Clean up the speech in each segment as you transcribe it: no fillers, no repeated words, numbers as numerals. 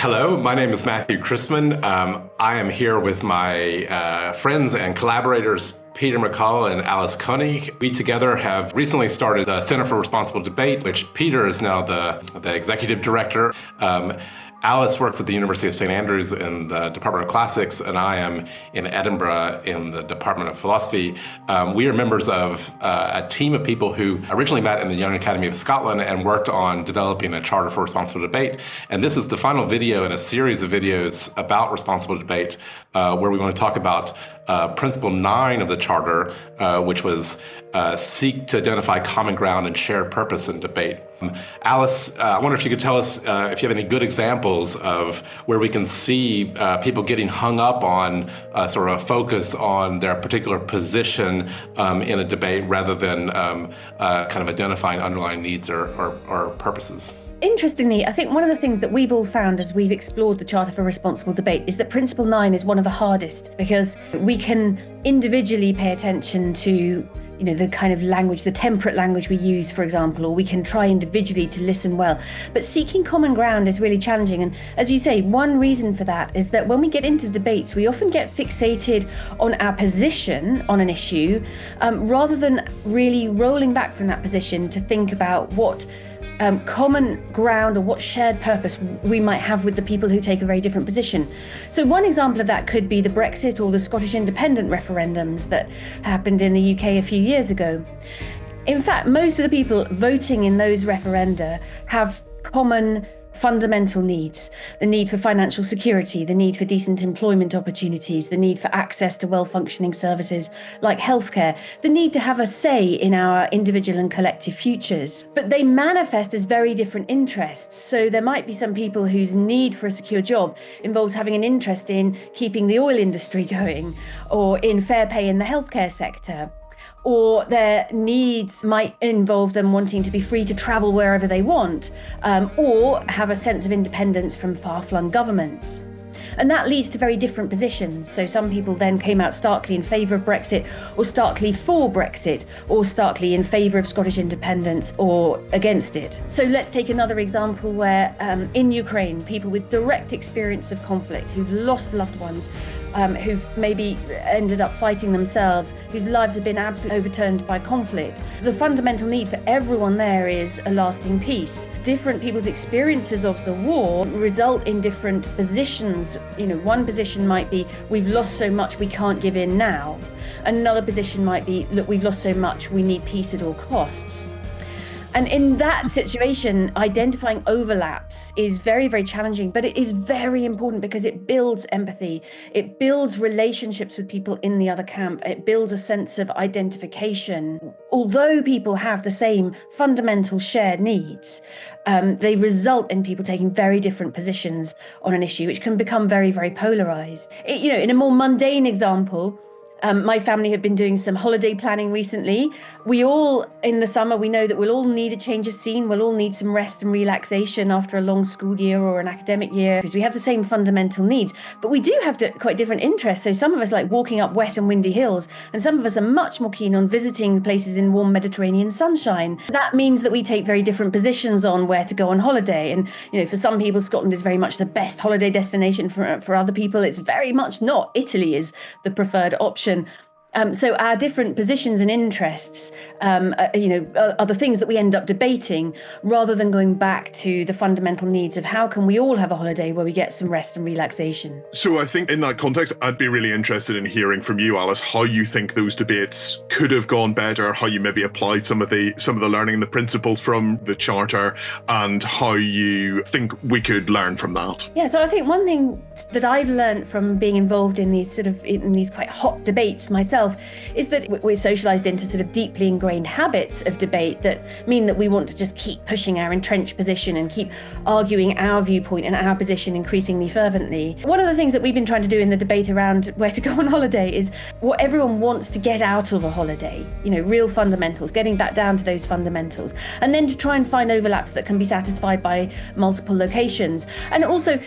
Hello, my name is Matthew Chrisman. I am here with my friends and collaborators, Peter McColl and Alice König. We together have recently started the Center for Responsible Debate, which Peter is now the executive director. Alice works at the University of St. Andrews in the Department of Classics, and I am in Edinburgh in the Department of Philosophy. We are members of a team of people who originally met in the Young Academy of Scotland and worked on developing a charter for responsible debate. And this is the final video in a series of videos about responsible debate, where we want to talk about Principle 9 of the Charter, which was seek to identify common ground and shared purpose in debate. Alice, I wonder if you could tell us if you have any good examples of where we can see people getting hung up on sort of a focus on their particular position in a debate rather than kind of identifying underlying needs or purposes. Interestingly, I think one of the things that we've all found as we've explored the Charter for Responsible Debate is that Principle 9 is one of the hardest, because we can individually pay attention to the kind of language, the temperate language we use, for example, or we can try individually to listen well. But seeking common ground is really challenging. And as you say, one reason for that is that when we get into debates, we often get fixated on our position on an issue, rather than really rolling back from that position to think about what common ground or what shared purpose we might have with the people who take a very different position. So one example of that could be the Brexit or the Scottish independent referendums that happened in the UK a few years ago. In fact, most of the people voting in those referenda have common fundamental needs: the need for financial security, the need for decent employment opportunities, the need for access to well-functioning services like healthcare, the need to have a say in our individual and collective futures. But they manifest as very different interests. So there might be some people whose need for a secure job involves having an interest in keeping the oil industry going, or in fair pay in the healthcare sector. Or their needs might involve them wanting to be free to travel wherever they want, or have a sense of independence from far-flung governments. And that leads to very different positions. So some people then came out starkly in favour of Brexit, or starkly for Brexit, or starkly in favour of Scottish independence or against it. So let's take another example where in Ukraine, people with direct experience of conflict, who've lost loved ones, who've maybe ended up fighting themselves, whose lives have been absolutely overturned by conflict. The fundamental need for everyone there is a lasting peace. Different people's experiences of the war result in different positions. One position might be, we've lost so much, we can't give in now. Another position might be, look, we've lost so much, we need peace at all costs. And in that situation, identifying overlaps is very, very challenging, but it is very important because it builds empathy. It builds relationships with people in the other camp. It builds a sense of identification. Although people have the same fundamental shared needs, they result in people taking very different positions on an issue, which can become very, very polarized. In a more mundane example, my family have been doing some holiday planning recently. We all, in the summer, we know that we'll all need a change of scene. We'll all need some rest and relaxation after a long school year or an academic year, because we have the same fundamental needs. But we do have quite different interests. So some of us like walking up wet and windy hills, and some of us are much more keen on visiting places in warm Mediterranean sunshine. That means that we take very different positions on where to go on holiday. And, for some people, Scotland is very much the best holiday destination. For other people, it's very much not. Italy is the preferred option. So our different positions and interests, are the things that we end up debating, rather than going back to the fundamental needs of how can we all have a holiday where we get some rest and relaxation. So I think in that context, I'd be really interested in hearing from you, Alice, how you think those debates could have gone better, how you maybe applied some of the learning and the principles from the Charter, and how you think we could learn from that. Yeah, so I think one thing that I've learned from being involved in these quite hot debates myself is that we're socialized into sort of deeply ingrained habits of debate that mean that we want to just keep pushing our entrenched position and keep arguing our viewpoint and our position increasingly fervently. One of the things that we've been trying to do in the debate around where to go on holiday is what everyone wants to get out of a holiday, real fundamentals, getting back down to those fundamentals, and then to try and find overlaps that can be satisfied by multiple locations, and also,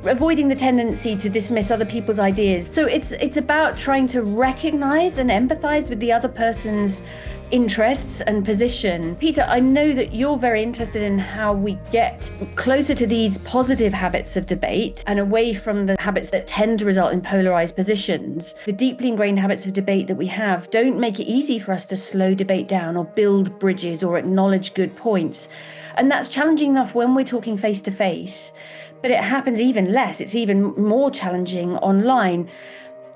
avoiding the tendency to dismiss other people's ideas. So it's about trying to recognize and empathize with the other person's interests and position. Peter, I know that you're very interested in how we get closer to these positive habits of debate and away from the habits that tend to result in polarized positions. The deeply ingrained habits of debate that we have don't make it easy for us to slow debate down or build bridges or acknowledge good points. And that's challenging enough when we're talking face to face, but it happens even less. It's even more challenging online.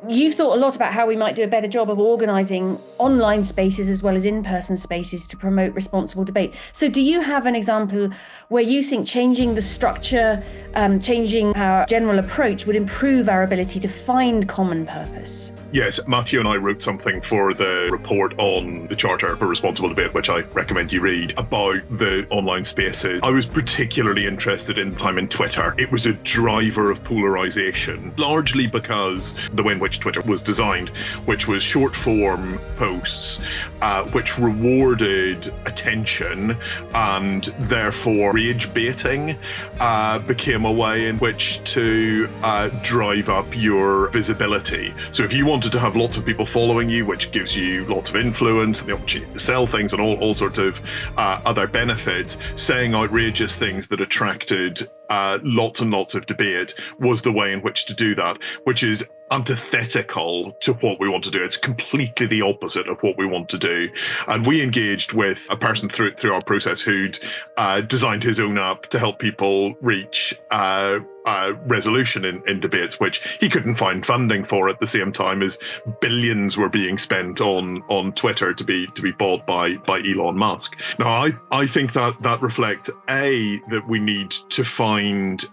You've thought a lot about how we might do a better job of organising online spaces as well as in-person spaces to promote responsible debate. So do you have an example where you think changing the structure, changing our general approach would improve our ability to find common purpose? Yes, Matthew and I wrote something for the report on the Charter for Responsible Debate, which I recommend you read, about the online spaces. I was particularly interested in time in Twitter. It was a driver of polarization, largely because the way in which Twitter was designed, which was short form posts, which rewarded attention, and therefore rage baiting became a way in which to drive up your visibility. So if you wanted to have lots of people following you, which gives you lots of influence and the opportunity to sell things and all sorts of other benefits, saying outrageous things that attracted lots and lots of debate was the way in which to do that, which is antithetical to what we want to do. It's completely the opposite of what we want to do. And we engaged with a person through our process who'd designed his own app to help people reach resolution in debates, which he couldn't find funding for at the same time as billions were being spent on Twitter to be bought by Elon Musk. Now, I think that reflects that we need to find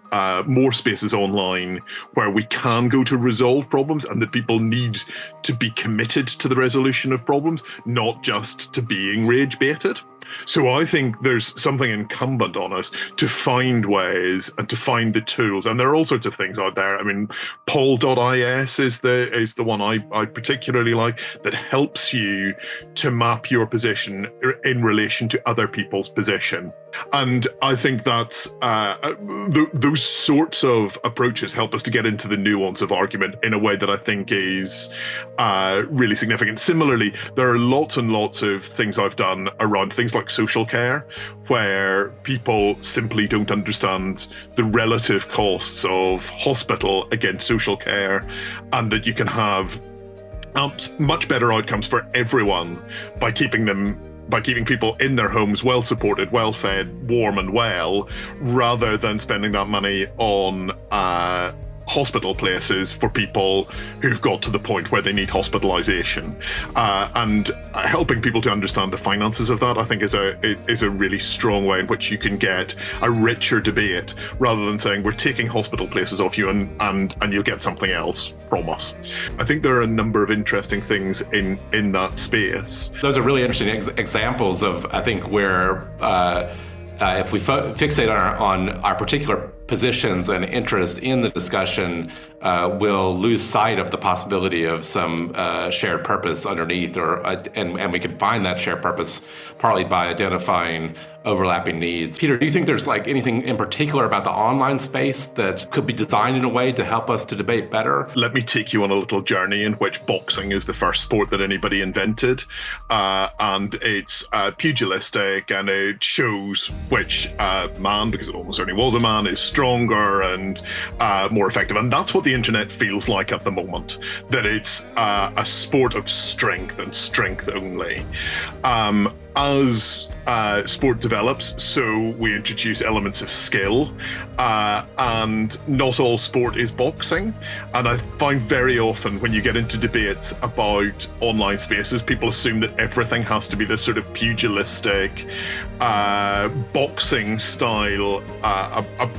more spaces online where we can go to resolve problems, and that people need to be committed to the resolution of problems, not just to being rage baited. So I think there's something incumbent on us to find ways and to find the tools. And there are all sorts of things out there. I mean, poll.is is the one I particularly like, that helps you to map your position in relation to other people's position. And I think that's those sorts of approaches help us to get into the nuance of argument in a way that I think is really significant. Similarly, there are lots and lots of things I've done around things like social care, where people simply don't understand the relative costs of hospital against social care, and that you can have much better outcomes for everyone by keeping people in their homes well supported, well fed, warm and well, rather than spending that money on hospital places for people who've got to the point where they need hospitalization. And helping people to understand the finances of that, I think, is a really strong way in which you can get a richer debate, rather than saying we're taking hospital places off you and you'll get something else from us. I think there are a number of interesting things in that space. Those are really interesting examples of, I think, where if we fixate on our particular positions and interest in the discussion, we'll lose sight of the possibility of some shared purpose underneath, and we can find that shared purpose partly by identifying overlapping needs. Peter, do you think there's anything in particular about the online space that could be designed in a way to help us to debate better? Let me take you on a little journey in which boxing is the first sport that anybody invented, and it's pugilistic, and it shows which man, because it almost certainly was a man, is stronger and more effective. And that's what the internet feels like at the moment, that it's a sport of strength and strength only. As sport develops, so we introduce elements of skill, and not all sport is boxing. And I find very often when you get into debates about online spaces, people assume that everything has to be this sort of pugilistic, boxing style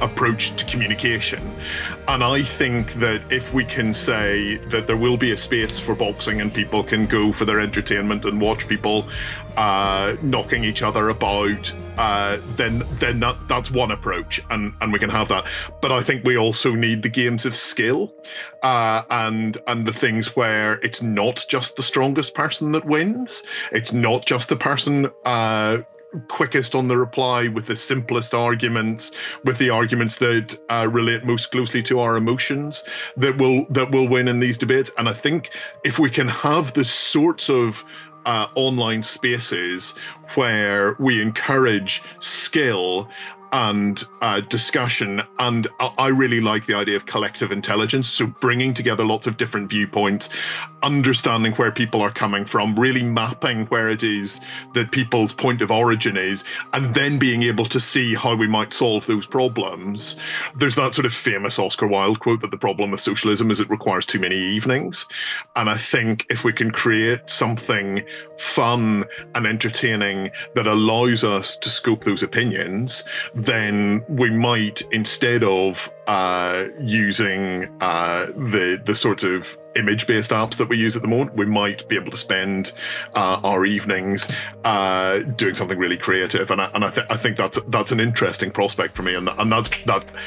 approach to communication. And I think that if we can say that there will be a space for boxing and people can go for their entertainment and watch people knocking each other about, then that's one approach, and we can have that. But I think we also need the games of skill, and the things where it's not just the strongest person that wins. It's not just the person quickest on the reply with the simplest arguments, with the arguments that relate most closely to our emotions, that will win in these debates. And I think if we can have the sorts of online spaces where we encourage skill and discussion, and I really like the idea of collective intelligence, so bringing together lots of different viewpoints, understanding where people are coming from, really mapping where it is that people's point of origin is, and then being able to see how we might solve those problems. There's that sort of famous Oscar Wilde quote that the problem with socialism is it requires too many evenings, and I think if we can create something fun and entertaining that allows us to scope those opinions, then we might, instead of using the sorts of image-based apps that we use at the moment, we might be able to spend our evenings doing something really creative, and I think that's an interesting prospect for me, and that's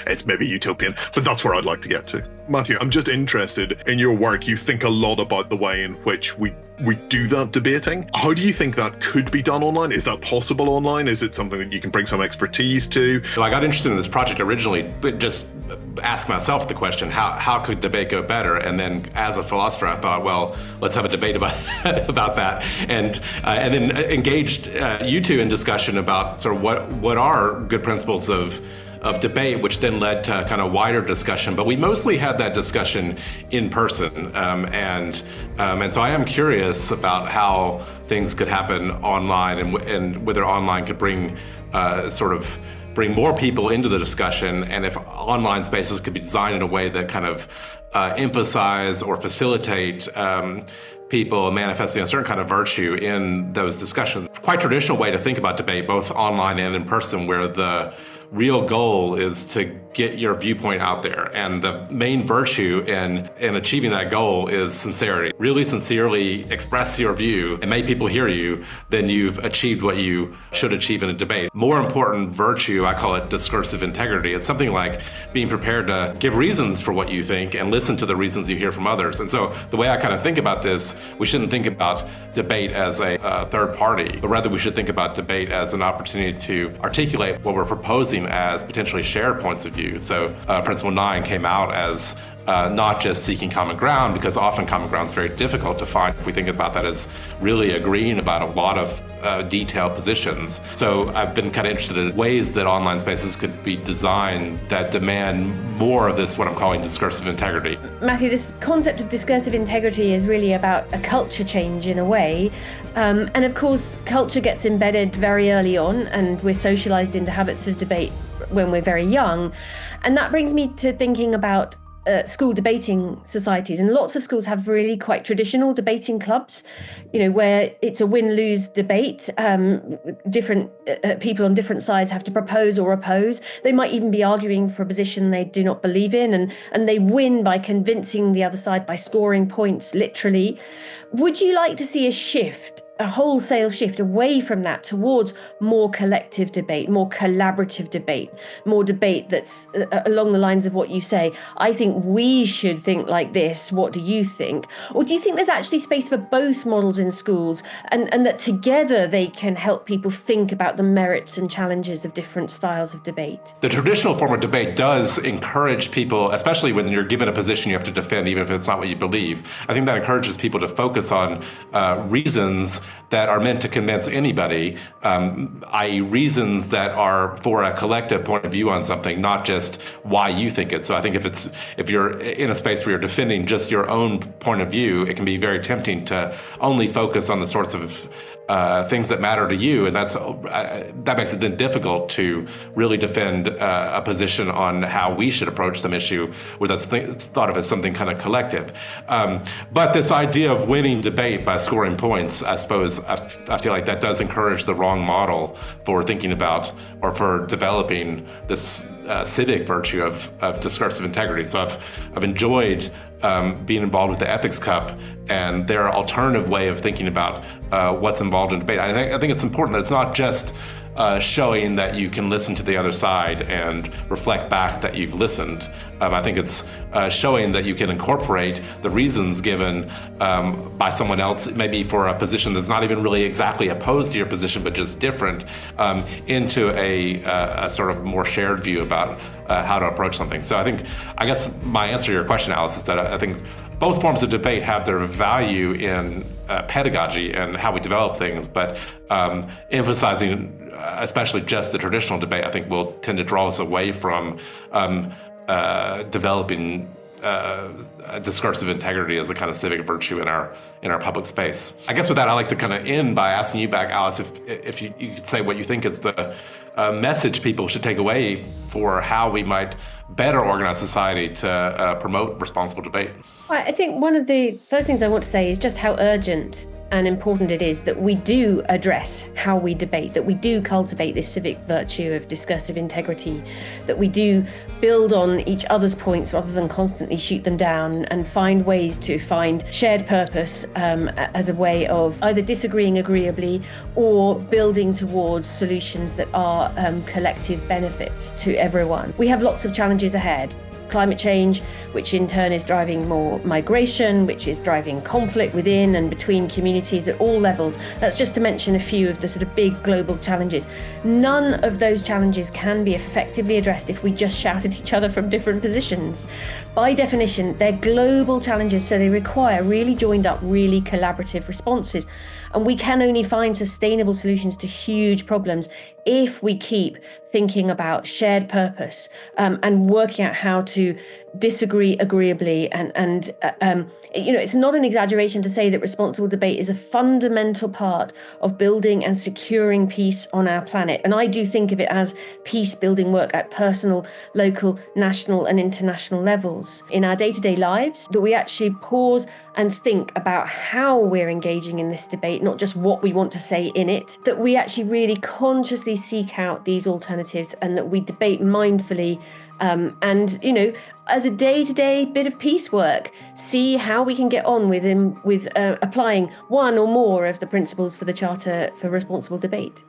it's maybe utopian, but that's where I'd like to get to. Matthew, I'm just interested in your work. You think a lot about the way in which we do that debating. How do you think that could be done online? Is that possible online? Is it something that you can bring some expertise to? Well, I got interested in this project originally, but just ask myself the question, how could debate go better? And then as a philosopher, I thought, well, let's have a debate about that. And then engaged you two in discussion about sort of what are good principles of debate, which then led to kind of wider discussion. But we mostly had that discussion in person. And so I am curious about how things could happen online, and whether online could bring bring more people into the discussion, and if online spaces could be designed in a way that kind of emphasize or facilitate people manifesting a certain kind of virtue in those discussions. It's quite a traditional way to think about debate, both online and in person, where the real goal is to get your viewpoint out there. And the main virtue in achieving that goal is sincerity. Really sincerely express your view and make people hear you, then you've achieved what you should achieve in a debate. More important virtue, I call it discursive integrity. It's something like being prepared to give reasons for what you think and listen to the reasons you hear from others. And so the way I kind of think about this, we shouldn't think about debate as a third party, but rather we should think about debate as an opportunity to articulate what we're proposing as potentially shared points of view. So Principle 9 came out as not just seeking common ground, because often common ground is very difficult to find if we think about that as really agreeing about a lot of detailed positions. So I've been kind of interested in ways that online spaces could be designed that demand more of this, what I'm calling discursive integrity. Matthew, this concept of discursive integrity is really about a culture change in a way. And of course, culture gets embedded very early on, and we're socialized into habits of debate when we're very young. And that brings me to thinking about school debating societies, and lots of schools have really quite traditional debating clubs, where it's a win-lose debate. Different people on different sides have to propose or oppose. They might even be arguing for a position they do not believe in, and they win by convincing the other side by scoring points, literally. Would you like to see a wholesale shift away from that towards more collective debate, more collaborative debate, more debate that's along the lines of what you say? I think we should think like this. What do you think? Or do you think there's actually space for both models in schools, and that together they can help people think about the merits and challenges of different styles of debate? The traditional form of debate does encourage people, especially when you're given a position you have to defend, even if it's not what you believe. I think that encourages people to focus on reasons that are meant to convince anybody, i.e. reasons that are for a collective point of view on something, not just why you think it. So I think if you're in a space where you're defending just your own point of view, it can be very tempting to only focus on the sorts of things that matter to you, and that makes it then difficult to really defend a position on how we should approach some issue where that's thought of as something kind of collective. But this idea of winning debate by scoring points, I suppose, I feel like that does encourage the wrong model for thinking about or for developing this civic virtue of discursive integrity. So I've enjoyed being involved with the Ethics Cup and their alternative way of thinking about what's involved in debate. I think it's important that it's not just showing that you can listen to the other side and reflect back that you've listened. I think it's showing that you can incorporate the reasons given by someone else, maybe for a position that's not even really exactly opposed to your position, but just different, into a sort of more shared view about how to approach something. So I guess my answer to your question, Alice, is that I think both forms of debate have their value in pedagogy and how we develop things, but emphasizing especially just the traditional debate, I think, will tend to draw us away from developing discursive integrity as a kind of civic virtue in our public space. I guess with that, I'd like to kind of end by asking you back, Alice, if you could say what you think is the message people should take away for how we might better organize society to promote responsible debate. Well, I think one of the first things I want to say is just how urgent and important it is that we do address how we debate, that we do cultivate this civic virtue of discursive integrity, that we do build on each other's points rather than constantly shoot them down, and find ways to find shared purpose as a way of either disagreeing agreeably or building towards solutions that are collective benefits to everyone. We have lots of challenges ahead. Climate change, which in turn is driving more migration, which is driving conflict within and between communities at all levels. That's just to mention a few of the sort of big global challenges. None of those challenges can be effectively addressed if we just shout at each other from different positions. By definition, they're global challenges, so they require really joined up, really collaborative responses. And we can only find sustainable solutions to huge problems if we keep thinking about shared purpose and working out how to disagree agreeably. And it's not an exaggeration to say that responsible debate is a fundamental part of building and securing peace on our planet. And I do think of it as peace building work at personal, local, national and international levels in our day-to-day lives, that we actually pause and think about how we're engaging in this debate, not just what we want to say in it, that we actually really consciously seek out these alternatives and that we debate mindfully as a day-to-day bit of piecework, see how we can get on with applying one or more of the principles for the Charter for Responsible Debate.